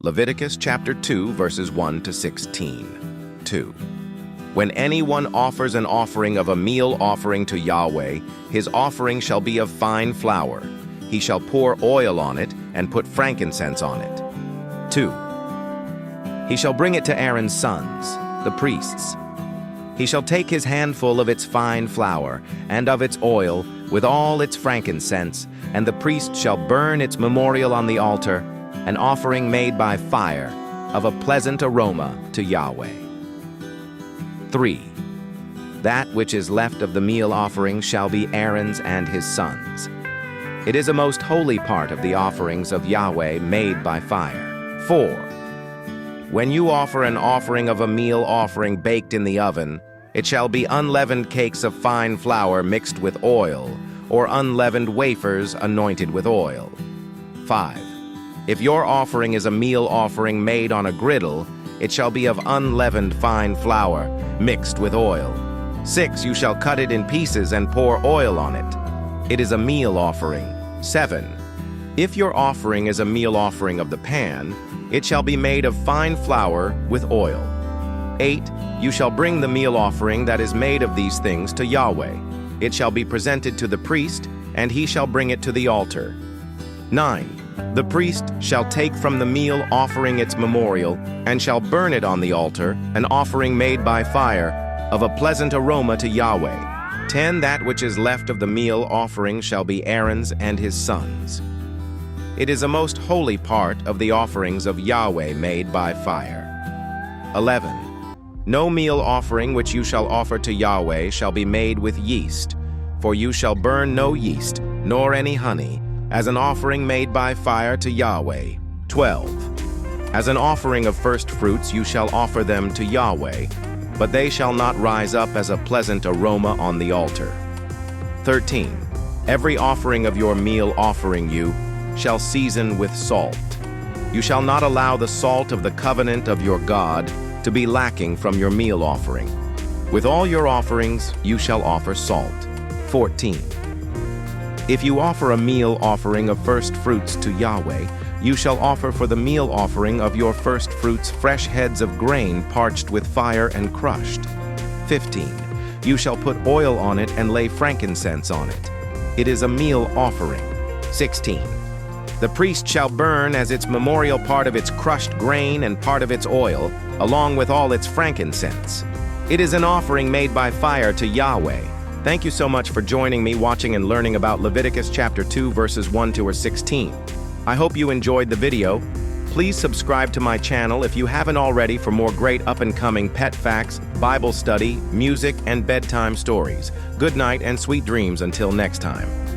Leviticus chapter 2, verses 1 to 16. 2. When anyone offers an offering of a meal offering to Yahweh, his offering shall be of fine flour. He shall pour oil on it and put frankincense on it. 2. He shall bring it to Aaron's sons, the priests. He shall take his handful of its fine flour and of its oil with all its frankincense, and the priest shall burn its memorial on the altar, an offering made by fire of a pleasant aroma to Yahweh. 3. That which is left of the meal offering shall be Aaron's and his sons. It is a most holy part of the offerings of Yahweh made by fire. 4. When you offer an offering of a meal offering baked in the oven, it shall be unleavened cakes of fine flour mixed with oil, or unleavened wafers anointed with oil. 5. If your offering is a meal offering made on a griddle, it shall be of unleavened fine flour mixed with oil. 6. You shall cut it in pieces and pour oil on it. It is a meal offering. 7. If your offering is a meal offering of the pan, it shall be made of fine flour with oil. 8. You shall bring the meal offering that is made of these things to Yahweh. It shall be presented to the priest, and he shall bring it to the altar. 9. The priest shall take from the meal offering its memorial, and shall burn it on the altar, an offering made by fire, of a pleasant aroma to Yahweh. 10. That which is left of the meal offering shall be Aaron's and his sons. It is a most holy part of the offerings of Yahweh made by fire. 11. No meal offering which you shall offer to Yahweh shall be made with yeast, for you shall burn no yeast, nor any honey, as an offering made by fire to Yahweh. 12. As an offering of first fruits you shall offer them to Yahweh, but they shall not rise up as a pleasant aroma on the altar. 13. Every offering of your meal offering you shall season with salt. You shall not allow the salt of the covenant of your God to be lacking from your meal offering. With all your offerings you shall offer salt. 14. If you offer a meal offering of first fruits to Yahweh, you shall offer for the meal offering of your first fruits fresh heads of grain parched with fire and crushed. 15. You shall put oil on it and lay frankincense on it. It is a meal offering. 16. The priest shall burn as its memorial part of its crushed grain and part of its oil, along with all its frankincense. It is an offering made by fire to Yahweh. Thank you so much for joining me, watching and learning about Leviticus chapter 2, verses 1 to 16. I hope you enjoyed the video. Please subscribe to my channel if you haven't already for more great up-and-coming pet facts, Bible study, music, and bedtime stories. Good night and sweet dreams until next time.